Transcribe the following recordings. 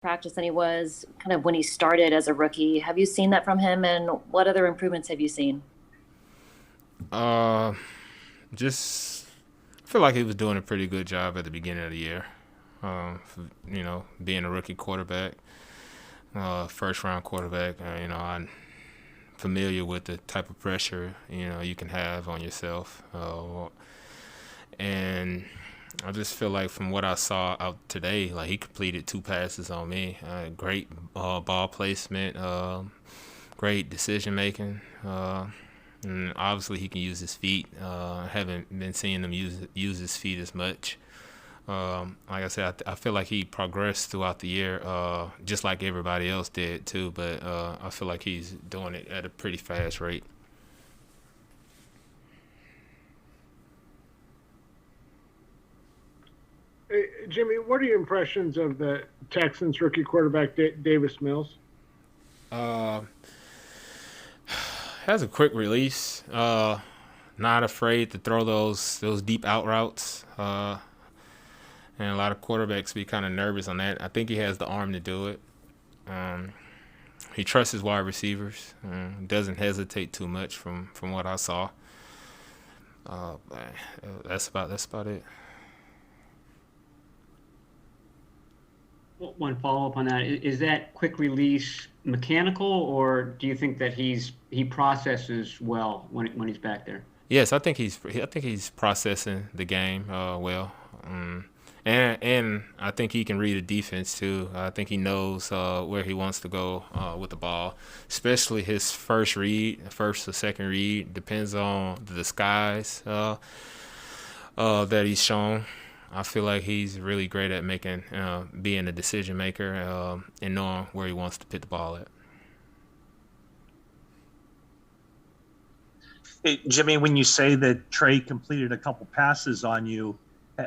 practice than he was kind of when he started as a rookie. Have you seen that from him, and what other improvements have you seen? Uh, just I feel like he was doing a pretty good job at the beginning of the year. Being a rookie quarterback, first round quarterback. I'm familiar with the type of pressure you can have on yourself, and I just feel like from what I saw out today, like he completed two passes on me. Great ball placement, great decision making. And obviously he can use his feet. I haven't been seeing him use his feet as much. Like I said, I feel like he progressed throughout the year, just like everybody else did too. But I feel like he's doing it at a pretty fast rate. Hey, Jimmy, what are your impressions of the Texans rookie quarterback Davis Mills? Uh, has a quick release. Not afraid to throw those deep out routes. And a lot of quarterbacks be kind of nervous on that. I think he has the arm to do it. Um, he trusts his wide receivers. Doesn't hesitate too much from what I saw. Uh, that's about it. One follow-up on that. Is that quick release mechanical, or do you think that he processes well when he's back there? Yes, I think he's processing the game well. And I think he can read a defense too. I think he knows where he wants to go with the ball, especially his first read, first or second read depends on the disguise that he's shown. I feel like he's really great at being a decision maker and knowing where he wants to put the ball at. Hey, Jimmy, when you say that Trey completed a couple passes on you,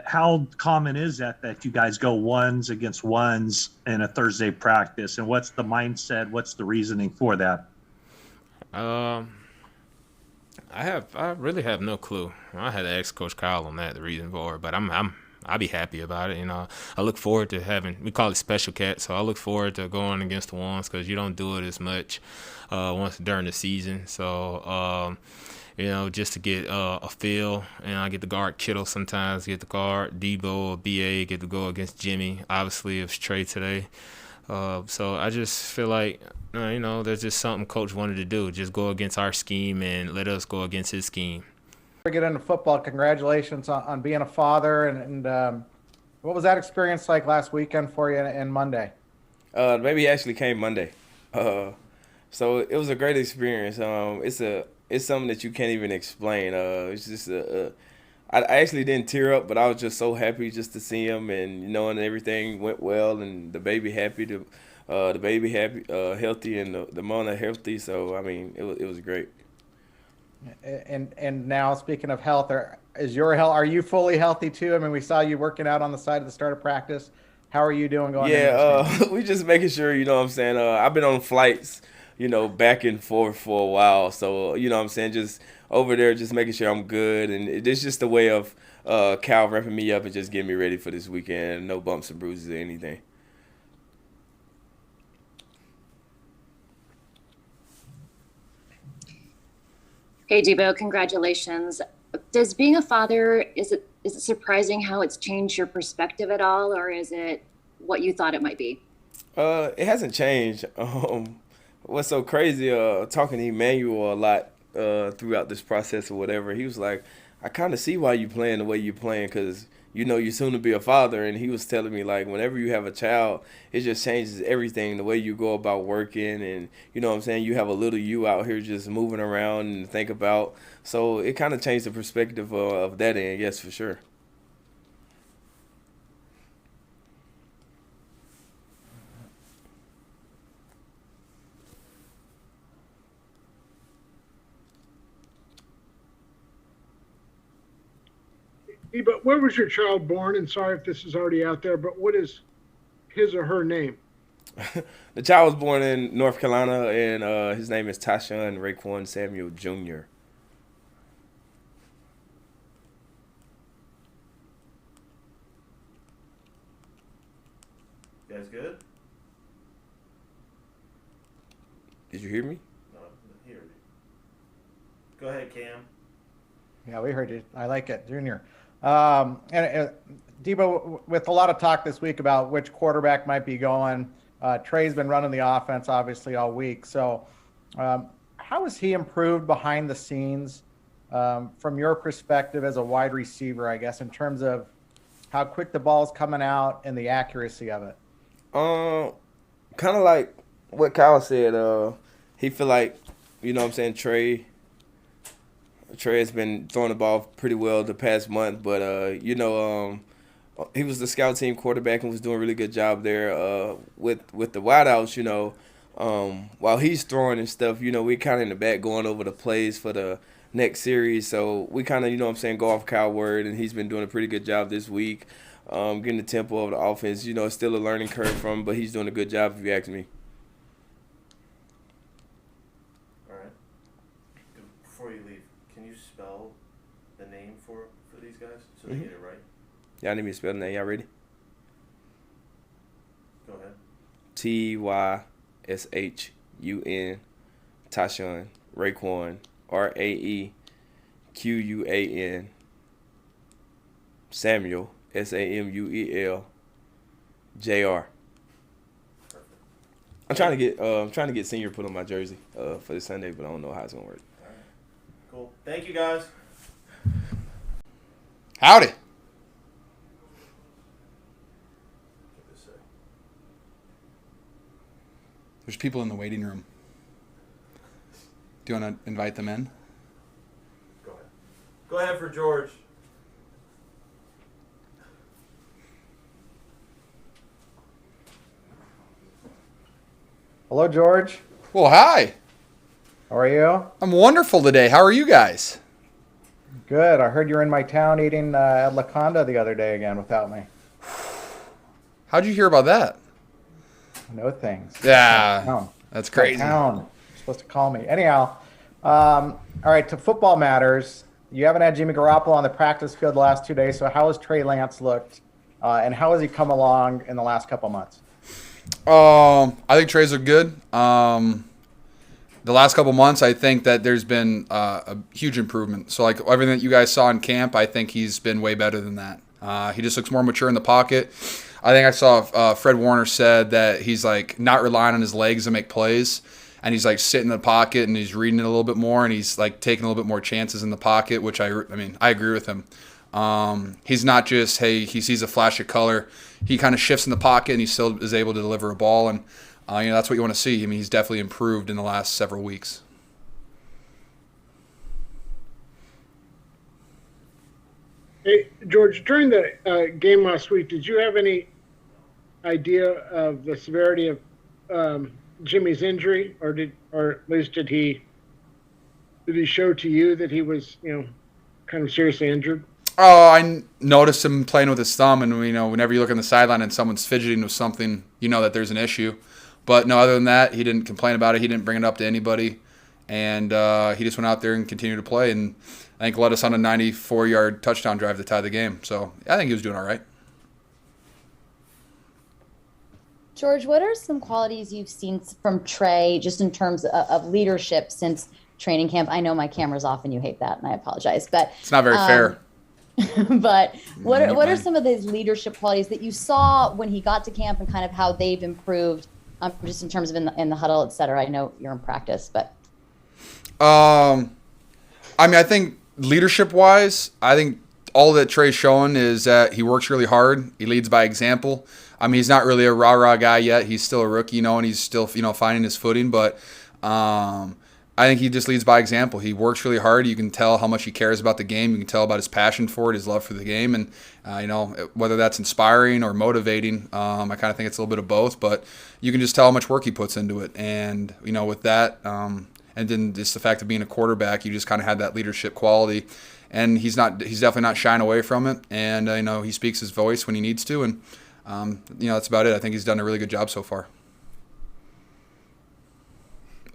how common is that you guys go ones against ones in a Thursday practice? And what's the mindset? What's the reasoning for that? Um, I really have no clue. I had to ask Coach Kyle on that, the reason for it, but I'll be happy about it. I look forward to having, we call it special cat, so I look forward to going against the ones because you don't do it as much once during the season. So just to get a feel, and I get to guard Kittle sometimes, get to guard Deebo or BA, get to go against Jimmy. Obviously, it was Trey today. So I just feel like, there's just something Coach wanted to do, just go against our scheme and let us go against his scheme. We get into football, congratulations on being a father, and what was that experience like last weekend for you and Monday? The baby actually came Monday, so it was a great experience. It's something that you can't even explain. It's just I actually didn't tear up, but I was just so happy just to see him and knowing everything went well and the baby happy, the baby happy, healthy, and the mother healthy. So I mean, it was great. And now speaking of health, is your health? Are you fully healthy too? I mean, we saw you working out on the side at the start of practice. How are you doing going into this game? Yeah, we just making sure, you know what I'm saying. I've been on flights, back and forth for a while, so you know what I'm saying. Just over there, just making sure I'm good, and it's just a way of Cal ramping me up and just getting me ready for this weekend. No bumps and bruises or anything. Hey, Debo, congratulations. Does being a father, is it surprising how it's changed your perspective at all, or is it what you thought it might be? It hasn't changed. What's so crazy? Talking to Emmanuel a lot throughout this process or whatever. He was like, I kind of see why you playing the way you playing because you're soon to be a father. And he was telling me like, whenever you have a child, it just changes everything. The way you go about working, and you know what I'm saying. You have a little you out here just moving around and think about. So it kind of changed the perspective of that end. Yes, for sure. But where was your child born? And sorry if this is already out there, but what is his or her name? The child was born in North Carolina, and his name is Tashawn Raekwon Samuel Jr. You guys good? Did you hear me? No, here. Go ahead, Cam. Yeah, we heard you. I like it, Junior. And Deebo, with a lot of talk this week about which quarterback might be going, Trey's been running the offense obviously all week. So how has he improved behind the scenes from your perspective as a wide receiver, I guess, in terms of how quick the ball's coming out and the accuracy of it? Kind of like what Kyle said. He feel like, you know what I'm saying, Trey has been throwing the ball pretty well the past month, but he was the scout team quarterback and was doing a really good job there with the wideouts, while he's throwing and stuff, we kind of in the back going over the plays for the next series. So we kind of, go off Kyle word, and he's been doing a pretty good job this week, getting the tempo of the offense. It's still a learning curve from him, but he's doing a good job if you ask me. All right. Before you leave, can you spell the name for these guys so they get it right? Yeah, I need me to spell the name. Y'all ready? Go ahead. Tyshun, Tashawn, Raekwon, Raequan, Samuel, Samuel, Jr. I'm trying to get senior put on my jersey for this Sunday, but I don't know how it's gonna work. All right. Cool. Thank you, guys. Howdy. There's people in the waiting room. Do you want to invite them in? Go ahead. Go ahead for George. Hello, George. Well, hi. How are you? I'm wonderful today. How are you guys? Good. I heard you were in my town eating at La Conda the other day again without me. How'd you hear about that? No things. Yeah, that's crazy. Town. You're supposed to call me. Anyhow, all right, to football matters. You haven't had Jimmy Garoppolo on the practice field the last 2 days, so how has Trey Lance looked, and how has he come along in the last couple months? I think Trey's looked good. The last couple months, I think that there's been a huge improvement. So, like everything that you guys saw in camp, I think he's been way better than that. He just looks more mature in the pocket. I think I saw Fred Warner said that he's like not relying on his legs to make plays, and he's like sitting in the pocket and he's reading it a little bit more, and he's like taking a little bit more chances in the pocket, which I agree with him. He's not just, hey, he sees a flash of color. He kind of shifts in the pocket and he still is able to deliver a ball, and that's what you want to see. I mean, he's definitely improved in the last several weeks. Hey, George, during the game last week, did you have any idea of the severity of Jimmy's injury, or at least did he show to you that he was, kind of seriously injured? Oh, I noticed him playing with his thumb, and whenever you look on the sideline and someone's fidgeting with something, you know that there's an issue. But no, other than that, he didn't complain about it. He didn't bring it up to anybody, and he just went out there and continued to play, and I think led us on a 94-yard touchdown drive to tie the game. So I think he was doing all right. George, what are some qualities you've seen from Trey just in terms of leadership since training camp? I know my camera's off and you hate that, and I apologize. But it's not very fair. But what are some of those leadership qualities that you saw when he got to camp and kind of how they've improved just in terms of in the huddle, et cetera? I know you're in practice, but. I think leadership-wise, I think all that Trey's showing is that he works really hard. He leads by example. He's not really a rah-rah guy yet. He's still a rookie, and he's still, finding his footing. But I think he just leads by example. He works really hard. You can tell how much he cares about the game. You can tell about his passion for it, his love for the game. And, whether that's inspiring or motivating, I kind of think it's a little bit of both. But you can just tell how much work he puts into it. And, with that, and then just the fact of being a quarterback, you just kind of had that leadership quality. And he's definitely not shying away from it. And, he speaks his voice when he needs to. And, that's about it. I think he's done a really good job so far.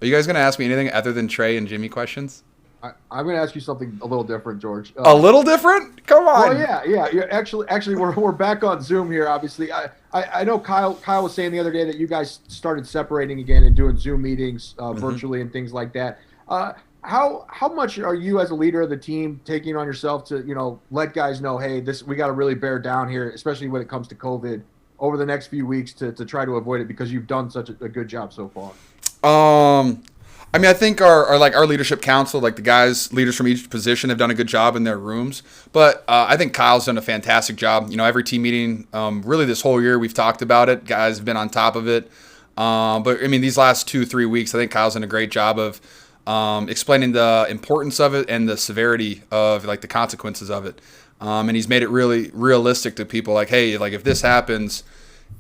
Are you guys going to ask me anything other than Trey and Jimmy questions? I'm going to ask you something a little different, George. A little different? Come on. Well, yeah. Actually, we're back on Zoom here. Obviously, I know Kyle was saying the other day that you guys started separating again and doing Zoom meetings virtually and things like that. How much are you as a leader of the team taking on yourself to let guys know, hey, we got to really bear down here, especially when it comes to COVID, over the next few weeks to try to avoid it because you've done such a good job so far? I mean, I think our leadership council, like the leaders from each position, have done a good job in their rooms. But I think Kyle's done a fantastic job. Every team meeting, really this whole year, we've talked about it. Guys have been on top of it. But I mean, these last 2-3 weeks, I think Kyle's done a great job of explaining the importance of it and the severity of like the consequences of it. And he's made it really realistic to people. Like, hey, like if this happens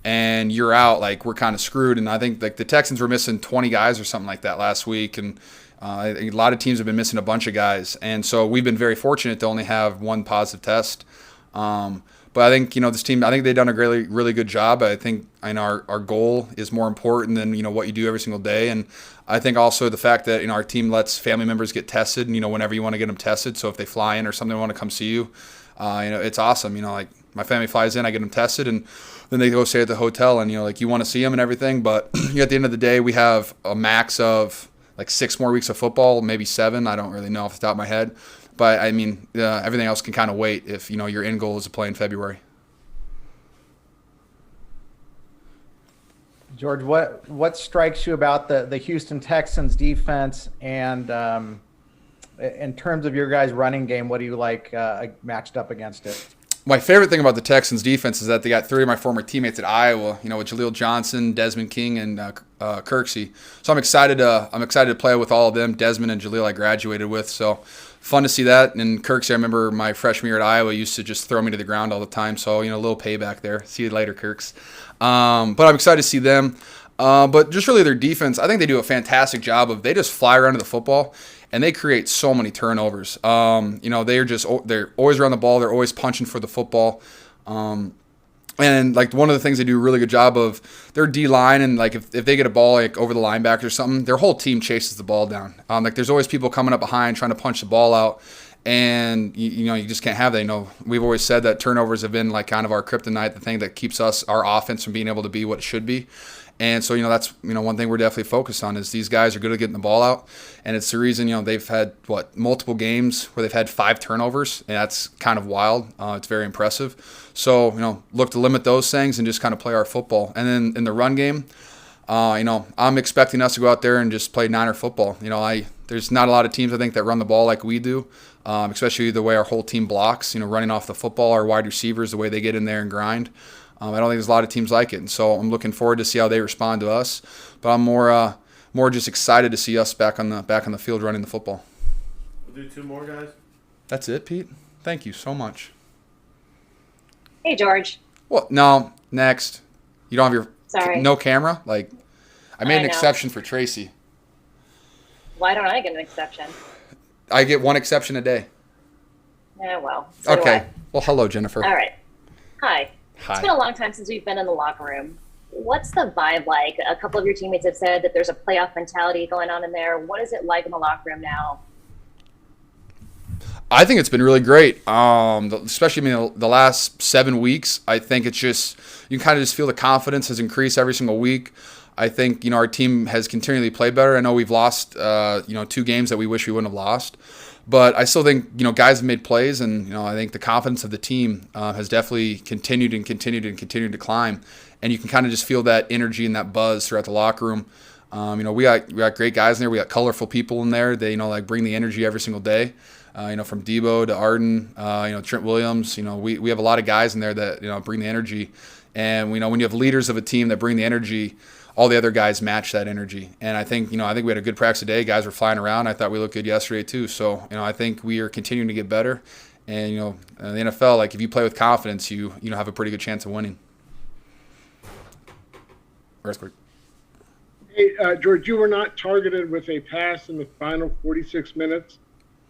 and you're out, like we're kind of screwed. And I think like the Texans were missing 20 guys or something like that last week, and a lot of teams have been missing a bunch of guys, and so we've been very fortunate to only have one positive test. But I think this team, I think they've done a really really good job. I think our goal is more important than what you do every single day, and I think also the fact that our team lets family members get tested, whenever you want to get them tested. So if they fly in or something, they want to come see you, it's awesome. Like my family flies in, I get them tested, and then they go stay at the hotel, and like you want to see them and everything. But at the end of the day, we have a max of like 6 more weeks of football, maybe 7. I don't really know off the top of my head. But I mean, everything else can kind of wait if your end goal is to play in February. George, what strikes you about the Houston Texans defense, and in terms of your guys' running game, what do you like matched up against it? My favorite thing about the Texans defense is that they got 3 of my former teammates at Iowa, with Jaleel Johnson, Desmond King, and Kirksey. So I'm excited to play with all of them. Desmond and Jaleel I graduated with, so fun to see that. And Kirksey, I remember my freshman year at Iowa used to just throw me to the ground all the time. So a little payback there. See you later, Kirks. But I'm excited to see them. But just really their defense, I think they do a fantastic job of, they just fly around to the football and they create so many turnovers. They're always around the ball. They're always punching for the football. And like one of the things they do a really good job of, their D-line, and like if they get a ball like over the linebacker or something, their whole team chases the ball down. Like there's always people coming up behind trying to punch the ball out. And you just can't have that. We've always said that turnovers have been like kind of our kryptonite, the thing that keeps our offense from being able to be what it should be. And so, that's, one thing we're definitely focused on is these guys are good at getting the ball out. And it's the reason, they've had, multiple games where they've had 5 turnovers. And that's kind of wild. It's very impressive. So, look to limit those things and just kind of play our football. And then in the run game, I'm expecting us to go out there and just play Niner football. There's not a lot of teams, I think, that run the ball like we do, especially the way our whole team blocks, running off the football, our wide receivers, the way they get in there and grind. I don't think there's a lot of teams like it, and so I'm looking forward to see how they respond to us. But I'm more just excited to see us back on the field running the football. We'll do 2 more, guys. That's it, Pete. Thank you so much. Hey, George. Well, no, next. You don't have Sorry. No camera? Like, I made an know. exception for Tracy. Why don't I get an exception? I get 1 exception a day. Yeah, well. So do Okay. I. Well, hello, Jennifer. All right. Hi. Hi. It's been a long time since we've been in the locker room. What's the vibe like? A couple of your teammates have said that there's a playoff mentality going on in there. What is it like in the locker room now? I think it's been really great, especially the last 7 weeks. I think it's just, you can kind of just feel the confidence has increased every single week. I think, our team has continually played better. I know we've lost, 2 games that we wish we wouldn't have lost. But I still think, guys have made plays, and, I think the confidence of the team has definitely continued to climb. And you can kind of just feel that energy and that buzz throughout the locker room. We got great guys in there. We got colorful people in there. They, bring the energy every single day. From Deebo to Arden, Trent Williams. We have a lot of guys in there that, bring the energy. And, when you have leaders of a team that bring the energy, all the other guys match that energy. And I think we had a good practice today. Guys were flying around. I thought we looked good yesterday too. So, I think we are continuing to get better. And, in the NFL, like if you play with confidence, you have a pretty good chance of winning. Earthquake. Hey, George, you were not targeted with a pass in the final 46 minutes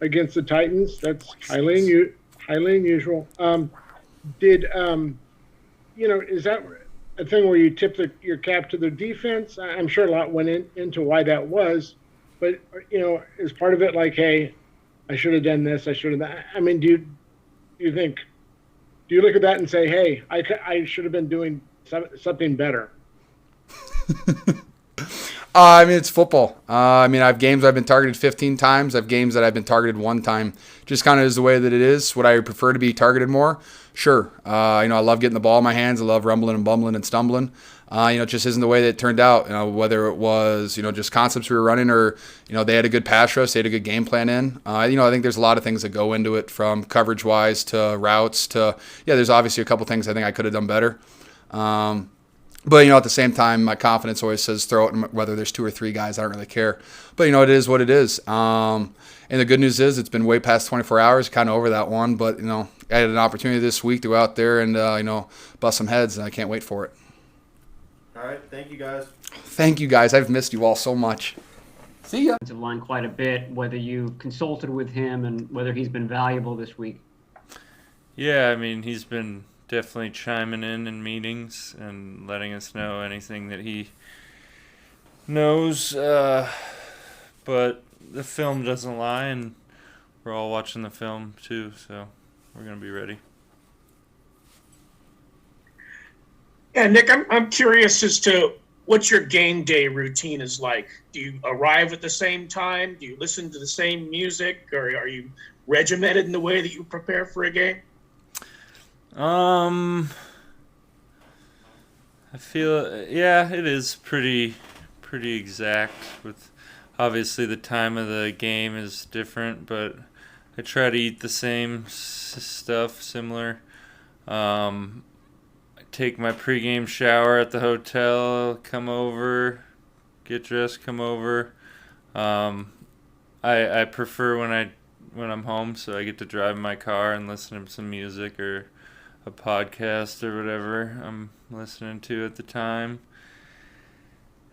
against the Titans. That's highly unusual. Is that a thing where you tip your cap to the defense? I'm sure a lot went into why that was, but as part of it, like, hey, I should have done this. I should have that. I mean, do you look at that and say, hey, I should have been doing something better? I mean, it's football. I mean, I have games I've been targeted 15 times. I have games that I've been targeted one time. Just kind of is the way that it is. Would I prefer to be targeted more? Sure. I love getting the ball in my hands. I love rumbling and bumbling and stumbling. It just isn't the way that it turned out. Whether it was, just concepts we were running or, they had a good pass rush, they had a good game plan in. I think there's a lot of things that go into it, from coverage-wise to routes to, there's obviously a couple things I think I could have done better. But, at the same time, my confidence always says throw it, whether there's 2 or 3 guys, I don't really care. But, it is what it is. And the good news is it's been way past 24 hours, kind of over that one. But, I had an opportunity this week to go out there and, bust some heads, and I can't wait for it. All right. Thank you, guys. Thank you, guys. I've missed you all so much. See ya. Offensive line quite a bit, whether you consulted with him and whether he's been valuable this week. Yeah, I mean, he's been definitely chiming in meetings and letting us know anything that he knows. But the film doesn't lie, and we're all watching the film too, so we're going to be ready. Yeah, Nick, I'm curious as to what your game day routine is like. Do you arrive at the same time? Do you listen to the same music? Or are you regimented in the way that you prepare for a game? I feel, it is pretty exact. With obviously the time of the game is different, but I try to eat the same stuff, similar. I take my pregame shower at the hotel, come over, get dressed, come over. I prefer when I'm home, so I get to drive in my car and listen to some music or a podcast or whatever I'm listening to at the time.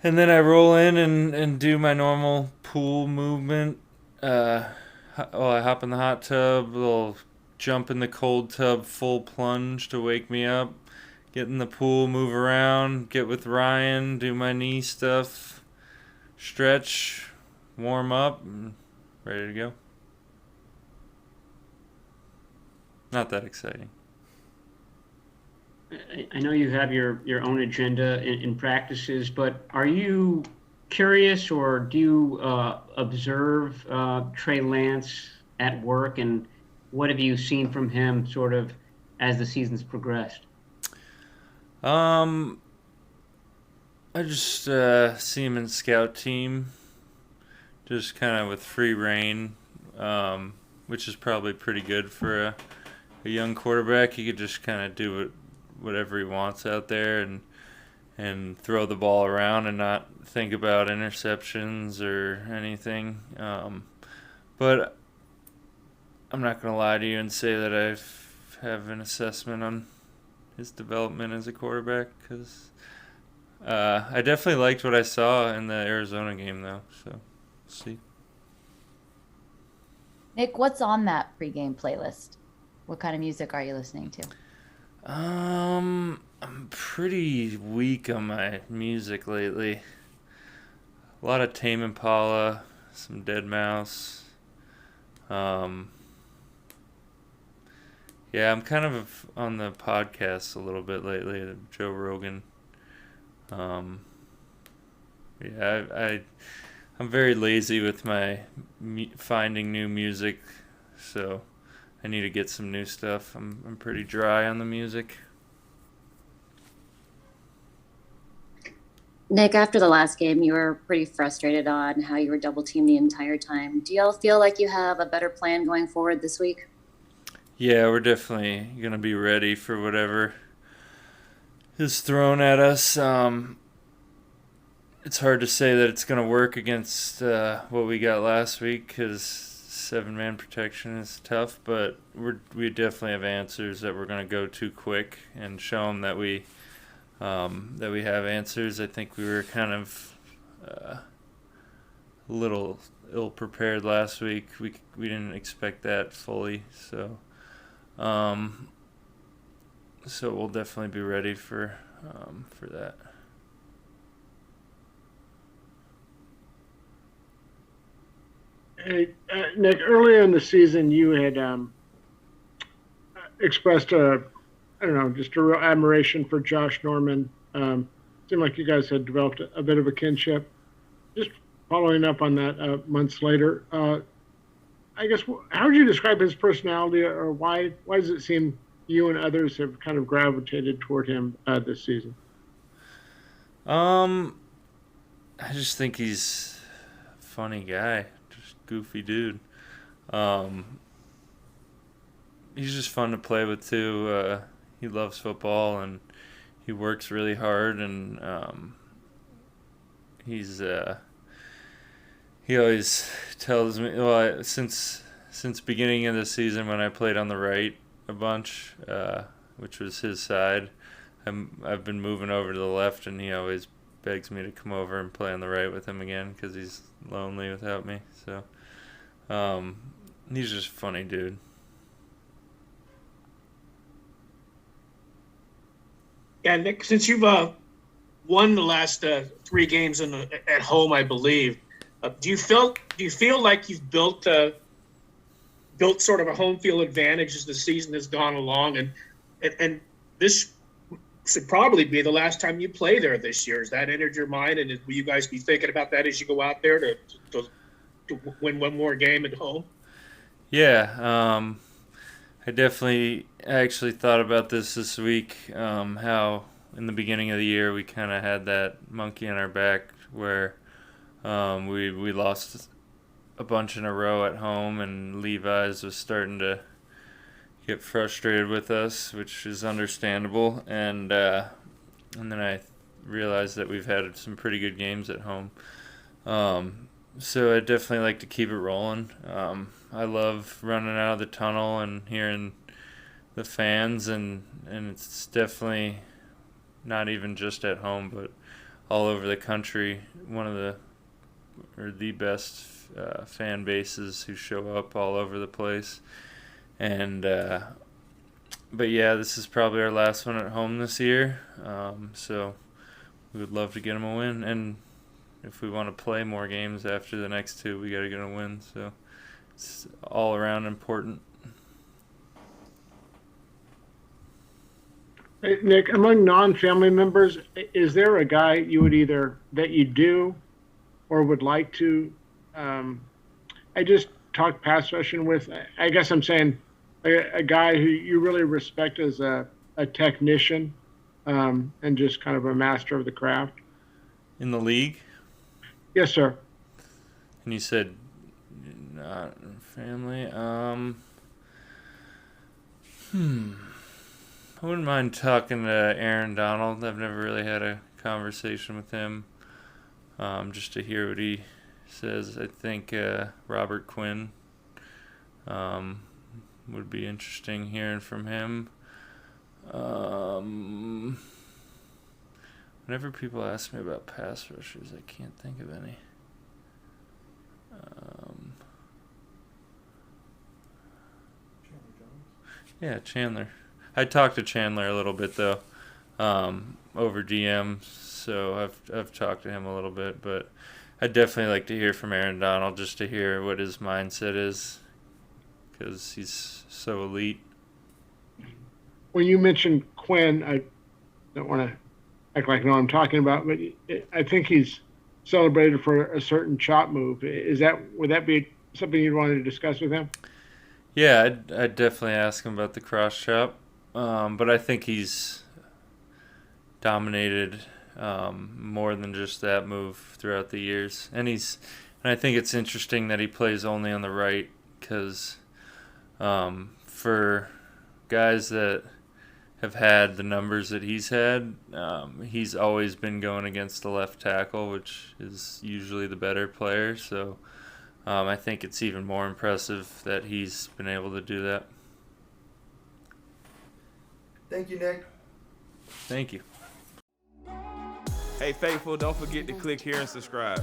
And then I roll in and do my normal pool movement. I hop in the hot tub, little jump in the cold tub, full plunge to wake me up. Get in the pool, move around, get with Ryan, do my knee stuff, stretch, warm up, and ready to go. Not that exciting. I know you have your own agenda in practices, but are you curious, or do you observe Trey Lance at work, and what have you seen from him sort of as the season's progressed? I just see him in scout team, just kind of with free reign, which is probably pretty good for a young quarterback. He could just kind of do whatever he wants out there and throw the ball around and not think about interceptions or anything. But I'm not going to lie to you and say that I have an assessment on his development as a quarterback, because I definitely liked what I saw in the Arizona game, though. So, we'll see. Nick, what's on that pregame playlist? What kind of music are you listening to? I'm pretty weak on my music lately. A lot of Tame Impala, some Deadmau5. Yeah, I'm kind of on the podcast a little bit lately, Joe Rogan. I'm very lazy with my finding new music, so I need to get some new stuff. I'm pretty dry on the music. Nick, after the last game, you were pretty frustrated on how you were double teamed the entire time. Do y'all feel like you have a better plan going forward this week? Yeah, we're definitely going to be ready for whatever is thrown at us. It's hard to say that it's going to work against what we got last week, because 7-man protection is tough, but we definitely have answers that we're going to go to quick and show them that we have answers. I think we were kind of a little ill-prepared last week. We didn't expect that fully, so we'll definitely be ready for that. Hey, Nick, earlier in the season, you had expressed I don't know, just a real admiration for Josh Norman. Seemed like you guys had developed a bit of a kinship. Just following up on that months later, I guess, how would you describe his personality, or why does it seem you and others have kind of gravitated toward him this season? I just think he's a funny guy, just goofy dude. He's just fun to play with too. He loves football and he works really hard, and he always tells me, well, since beginning of the season when I played on the right a bunch, which was his side, I've been moving over to the left, and he always begs me to come over and play on the right with him again because he's lonely without me. So he's just a funny dude. Yeah, Nick, since you've won the last 3 games at home, I believe, do you feel like you've built sort of a home field advantage as the season has gone along, and this should probably be the last time you play there this year? Has that entered your mind, and will you guys be thinking about that as you go out there to win one more game at home? Yeah, I actually thought about this week, how in the beginning of the year we kind of had that monkey on our back where we lost a bunch in a row at home, and Levi's was starting to get frustrated with us, which is understandable, and then I realized that we've had some pretty good games at home. So I definitely like to keep it rolling. I love running out of the tunnel and hearing the fans, and it's definitely not even just at home, but all over the country, one of the best fan bases who show up all over the place. And but yeah, this is probably our last one at home this year, so we would love to get them a win, and if we want to play more games after the next 2, we got to get a win, so it's all around important. Hey, Nick, among non-family members, is there a guy you would either that you do or would like to? I just talked pass rushing with, I guess I'm saying a guy who you really respect as a technician, and just kind of a master of the craft. In the league? Yes, sir. And you said not family. I wouldn't mind talking to Aaron Donald. I've never really had a conversation with him, just to hear what he says. I think Robert Quinn would be interesting hearing from him. Whenever people ask me about pass rushers, I can't think of any. Yeah, Chandler. I talked to Chandler a little bit though, over DM, so I've talked to him a little bit, but I'd definitely like to hear from Aaron Donald, just to hear what his mindset is, because he's so elite. When you mentioned Quinn, I don't want to act like I know what I'm talking about, but I think he's celebrated for a certain chop move. Would that be something you'd want to discuss with him? Yeah, I'd definitely ask him about the cross chop, but I think he's dominated more than just that move throughout the years, and I think it's interesting that he plays only on the right, because for guys that have had the numbers that he's had, he's always been going against the left tackle, which is usually the better player. So I think it's even more impressive that he's been able to do that. Thank you, Nick. Thank you. Hey, faithful, don't forget to click here and subscribe.